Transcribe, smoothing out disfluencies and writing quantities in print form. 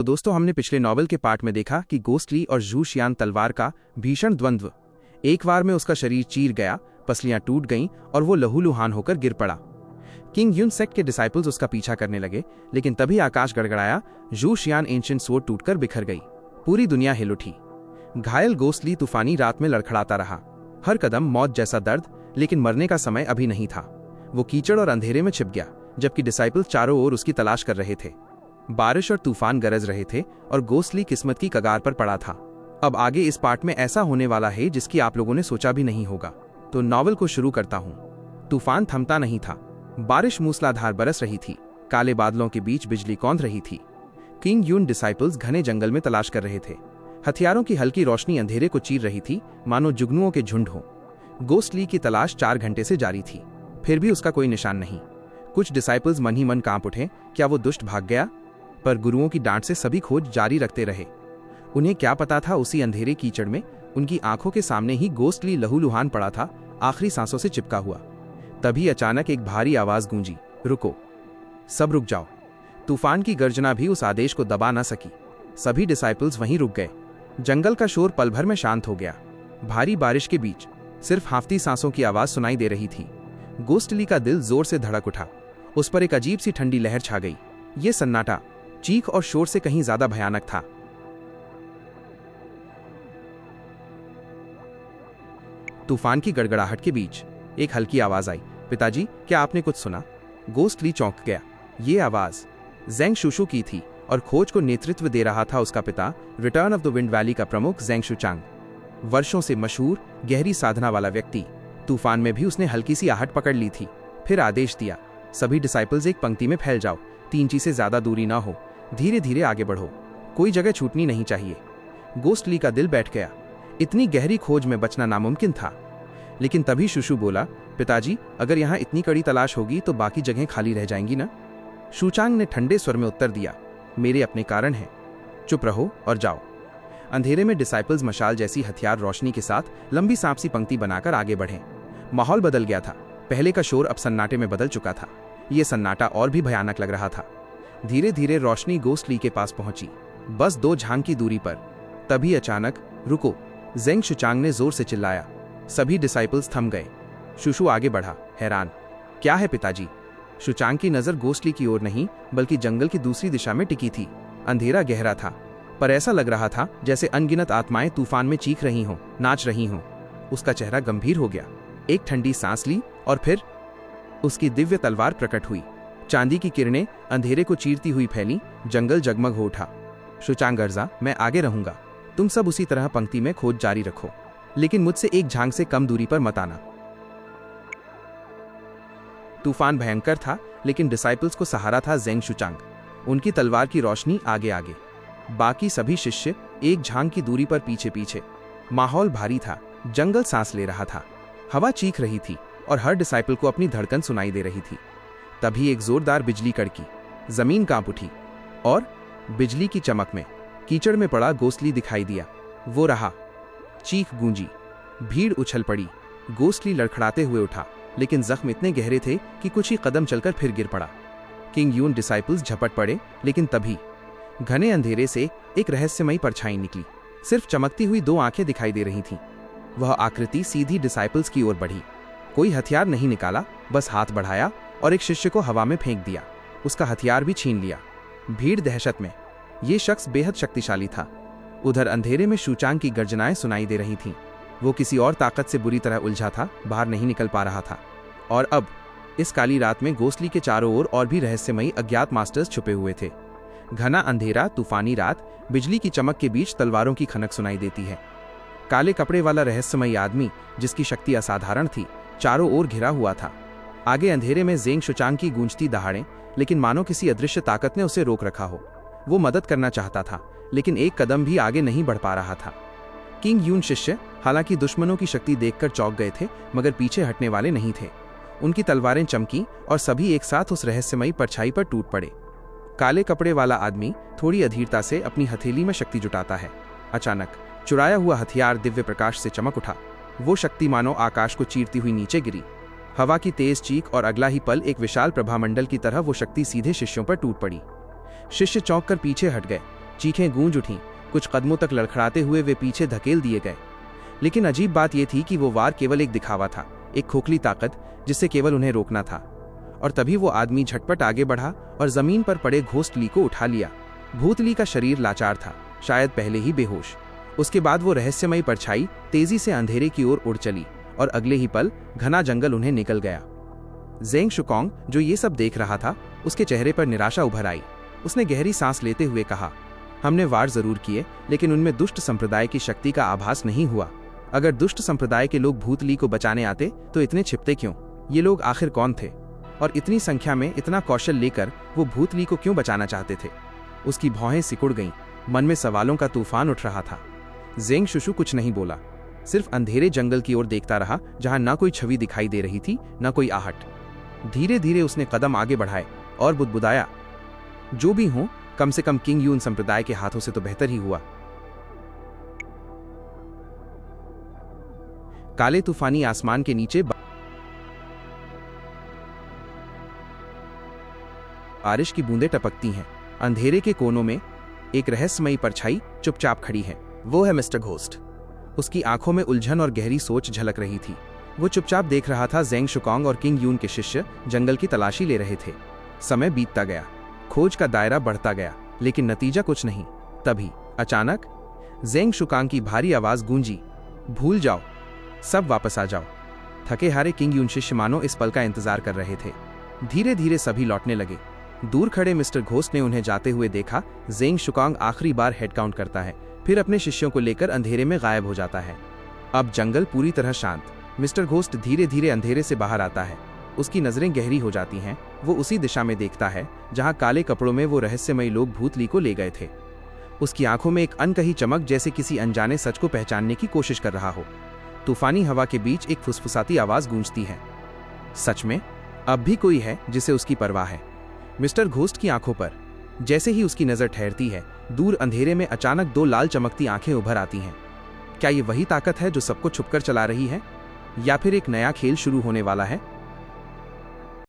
तो दोस्तों, हमने पिछले नॉवल के पार्ट में देखा कि गोस्टली और झू शियान तलवार का भीषण द्वंद्व। एक बार में उसका शरीर चीर गया, पसलियां टूट गईं और वो लहूलुहान होकर गिर पड़ा। किंग यून सेक्ट के डिसाइपल्स उसका पीछा करने लगे, लेकिन तभी आकाश गड़गड़ाया। झू शियान एंशिएंट स्वॉर्ड टूटकर बिखर गई। पूरी दुनिया हिल उठी। घायल गोस्टली तूफानी रात में लड़खड़ाता रहा। हर कदम मौत जैसा दर्द, लेकिन मरने का समय अभी नहीं था। वो कीचड़ और अंधेरे में छिप गया, जबकि डिसाइपल्स चारों ओर उसकी तलाश कर रहे थे। बारिश और तूफान गरज रहे थे और गोस्टली किस्मत की कगार पर पड़ा था। अब आगे इस पार्ट में ऐसा होने वाला है जिसकी आप लोगों ने सोचा भी नहीं होगा। तो नॉवल को शुरू करता हूँ। तूफान थमता नहीं था। बारिश मूसलाधार बरस रही थी। काले बादलों के बीच बिजली कौंध रही थी। किंग यून डिसाइपल्स घने जंगल में तलाश कर रहे थे। हथियारों की हल्की रोशनी अंधेरे को चीर रही थी, मानो जुगनुओं के झुंड हो। गोस्टली की तलाश 4 घंटे से जारी थी, फिर भी उसका कोई निशान नहीं। कुछ डिसाइपल्स मन ही मन कांप उठे, क्या वो दुष्ट भाग गया? पर गुरुओं की डांट से सभी खोज जारी रखते रहे। उन्हें क्या पता था, उसी अंधेरे कीचड़ में उनकी आंखों के सामने ही गोस्टली लहूलुहान पड़ा था, आखिरी सांसों से चिपका हुआ। तभी अचानक एक भारी आवाज गूंजी, रुको, सब रुक जाओ। तूफान की गर्जना भी उस आदेश को दबा न सकी। सभी डिसाइपल्स वहीं रुक गए। जंगल का शोर पल भर में शांत हो गया। भारी बारिश के बीच सिर्फ हांफती सांसों की आवाज सुनाई दे रही थी। गोस्टली का दिल जोर से धड़क उठा। उस पर एक अजीब सी ठंडी लहर छा गई। ये सन्नाटा चीख और शोर से कहीं ज्यादा भयानक था। तूफान की गड़गड़ाहट के बीच एक हल्की आवाज आई, पिताजी, क्या आपने कुछ सुना? गोस्टली चौंक गया। ये आवाज ज़ेंग शुशु की थी और खोज को नेतृत्व दे रहा था उसका पिता, return of the wind valley का प्रमुख ज़ेंग शुचांग। वर्षों से मशहूर गहरी साधना वाला व्यक्ति। तूफान में भी उसने हल्की सी आहट पकड़ ली थी। फिर आदेश दिया, सभी डिसाइपल्स एक पंक्ति में फैल जाओ। 3 इंची से ज्यादा दूरी ना हो। धीरे धीरे आगे बढ़ो, कोई जगह छूटनी नहीं चाहिए। गोस्टली का दिल बैठ गया। इतनी गहरी खोज में बचना नामुमकिन था। लेकिन तभी शुशु बोला, पिताजी, अगर यहाँ इतनी कड़ी तलाश होगी तो बाकी जगहें खाली रह जाएंगी ना? शुचांग ने ठंडे स्वर में उत्तर दिया, मेरे अपने कारण हैं। चुप रहो और जाओ। अंधेरे में डिसाइपल्स मशाल जैसी हथियार रोशनी के साथ लंबी सांप सी पंक्ति बनाकर आगे बढ़े। माहौल बदल गया था। पहले का शोर अब सन्नाटे में बदल चुका था। यह सन्नाटा और भी भयानक लग रहा था। धीरे धीरे रोशनी गोस्टली के पास पहुंची, बस 2 झांग की दूरी पर। तभी अचानक, रुको, ज़ेंग शुचांग ने जोर से चिल्लाया। सभी डिसाइपल्स थम गए। शुशु आगे बढ़ा, हैरान, क्या है पिताजी? शुचांग की नजर गोस्टली की ओर नहीं, बल्कि जंगल की दूसरी दिशा में टिकी थी। अंधेरा गहरा था, पर ऐसा लग रहा था जैसे अनगिनत आत्माएं तूफान में चीख रही हों, नाच रही हों। उसका चेहरा गंभीर हो गया। एक ठंडी सांस ली और फिर उसकी दिव्य तलवार प्रकट हुई। चांदी की किरणें अंधेरे को चीरती हुई फैली। जंगल जगमग हो उठा। शुचांग गर्जा, मैं आगे रहूंगा, तुम सब उसी तरह पंक्ति में खोज जारी रखो, लेकिन मुझसे 1 झांग से कम दूरी पर मत आना। तूफान भयंकर था, लेकिन डिसाइपल्स को सहारा था ज़ेंग शुचांग। उनकी तलवार की रोशनी आगे आगे, बाकी सभी शिष्य 1 झांग की दूरी पर पीछे पीछे। माहौल भारी था। जंगल सांस ले रहा था। हवा चीख रही थी और हर डिसाइपल को अपनी धड़कन सुनाई दे रही थी। तभी एक जोरदार बिजली कड़की। जमीन कांप उठी और बिजली की चमक में कीचड़ में पड़ा गोस्टली दिखाई दिया। वो रहा। चीख गूंजी। भीड़ उछल पड़ी। गोस्टली लड़खड़ाते हुए उठा, लेकिन जख्म इतने गहरे थे कि कुछ ही कदम चलकर फिर गिर पड़ा। किंग यून डिसाइपल्स झपट पड़े, लेकिन तभी घने अंधेरे से एक रहस्यमयी परछाई निकली। सिर्फ चमकती हुई 2 आंखें दिखाई दे रही थीं। वह आकृति सीधी डिसाइपल्स की ओर बढ़ी। कोई हथियार नहीं निकाला, बस हाथ बढ़ाया और एक शिष्य को हवा में फेंक दिया। उसका हथियार भी छीन लिया। भीड़ दहशत में। ये शख्स बेहद शक्तिशाली था। उधर अंधेरे में शुचांग की गर्जनाएं सुनाई दे रही थीं। वो किसी और ताकत से बुरी तरह उलझा था, बाहर नहीं निकल पा रहा था। और अब इस काली रात में गोस्टली के चारों ओर और भी रहस्यमयी अज्ञात मास्टर्स छुपे हुए थे। घना अंधेरा, तूफानी रात, बिजली की चमक के बीच तलवारों की खनक सुनाई देती है। काले कपड़े वाला रहस्यमयी आदमी, जिसकी शक्ति असाधारण थी, चारों ओर घिरा हुआ था। आगे अंधेरे में ज़ेंग शुचांग की गूंजती दहाड़ें, लेकिन मानो किसी अदृश्य ताकत ने उसे रोक रखा हो। वो मदद करना चाहता था, लेकिन एक कदम भी आगे नहीं बढ़ पा रहा था। किंग यून शिष्य हालांकि दुश्मनों की शक्ति देखकर चौंक गए थे, मगर पीछे हटने वाले नहीं थे। उनकी तलवारें चमकी और सभी एक साथ उस रहस्यमयी परछाई पर टूट पड़े। काले कपड़े वाला आदमी थोड़ी अधीरता से अपनी हथेली में शक्ति जुटाता है। अचानक चुराया हुआ हथियार दिव्य प्रकाश से चमक उठा। वो शक्ति मानो आकाश को चीरती हुई नीचे गिरी। हवा की तेज चीख और अगला ही पल एक विशाल प्रभामंडल की तरह वो शक्ति सीधे शिष्यों पर टूट पड़ी। शिष्य चौंक कर पीछे हट गए। चीखें गूंज उठीं, कुछ कदमों तक लड़खड़ाते हुए वे पीछे धकेल दिए गए। लेकिन अजीब बात यह थी कि वो वार केवल एक दिखावा था, एक खोखली ताकत जिससे केवल उन्हें रोकना था। और तभी वो आदमी झटपट आगे बढ़ा और जमीन पर पड़े घोस्टली को उठा लिया। भूतली का शरीर लाचार था, शायद पहले ही बेहोश। उसके बाद वो रहस्यमयी परछाई तेजी से अंधेरे की ओर उड़ चली और अगले ही पल घना जंगल उन्हें निकल गया। ज़ेंग शुकोंग, जो ये सब देख रहा था, उसके चेहरे पर निराशा उभर आई। उसने गहरी सांस लेते हुए कहा, हमने वार जरूर किए, लेकिन उनमें दुष्ट संप्रदाय की शक्ति का आभास नहीं हुआ। अगर दुष्ट संप्रदाय के लोग भूतली को बचाने आते तो इतने छिपते क्यों? ये लोग आखिर कौन थे और इतनी संख्या में इतना कौशल लेकर वो भूतली को क्यों बचाना चाहते थे? उसकी भौहें सिकुड़ गईं, मन में सवालों का तूफान उठ रहा था। ज़ेंग शुशु कुछ नहीं बोला, सिर्फ अंधेरे जंगल की ओर देखता रहा, जहां ना कोई छवि दिखाई दे रही थी, ना कोई आहट। धीरे धीरे उसने कदम आगे बढ़ाए और बुदबुदाया, जो भी हो, कम से कम किंग यून संप्रदाय के हाथों से तो बेहतर ही हुआ। काले तूफानी आसमान के नीचे बारिश की बूंदें टपकती हैं। अंधेरे के कोनों में एक रहस्यमयी परछाई चुपचाप खड़ी है। वो है मिस्टर घोस्ट। उसकी आंखों में उलझन और गहरी सोच झलक रही थी। वो चुपचाप देख रहा था। ज़ेंग शुकोंग और किंग यून के शिष्य जंगल की तलाशी ले रहे थे। समय बीतता गया, खोज का दायरा बढ़ता गया, लेकिन नतीजा कुछ नहीं। तभी अचानक ज़ेंग शुकोंग की भारी आवाज गूंजी, भूल जाओ, सब वापस आ जाओ। थके हारे किंग यून शिष्य मानो इस पल का इंतजार कर रहे थे। धीरे धीरे सभी लौटने लगे। दूर खड़े मिस्टर घोस्ट ने उन्हें जाते हुए देखा। ज़ेंग शुकोंग आखिरी बार हेड काउंट करता है, फिर अपने शिष्यों को लेकर अंधेरे में गायब हो जाता है। अब जंगल पूरी तरह शांत। मिस्टर घोस्ट धीरे धीरे अंधेरे से बाहर आता है। उसकी नजरें गहरी हो जाती हैं। वो उसी दिशा में देखता है जहां काले कपड़ों में वो रहस्यमयी लोग भूतली को ले गए थे। उसकी आंखों में एक अनकही चमक, जैसे किसी अनजाने सच को पहचानने की कोशिश कर रहा हो। तूफानी हवा के बीच एक फुसफुसाती आवाज गूंजती है, सच में अब भी कोई है जिसे उसकी परवाह है। मिस्टर घोस्ट की आंखों पर जैसे ही उसकी नजर ठहरती है, दूर अंधेरे में अचानक दो लाल चमकती आंखें उभर आती हैं। क्या ये वही ताकत है जो सबको छुपकर चला रही है, या फिर एक नया खेल शुरू होने वाला है?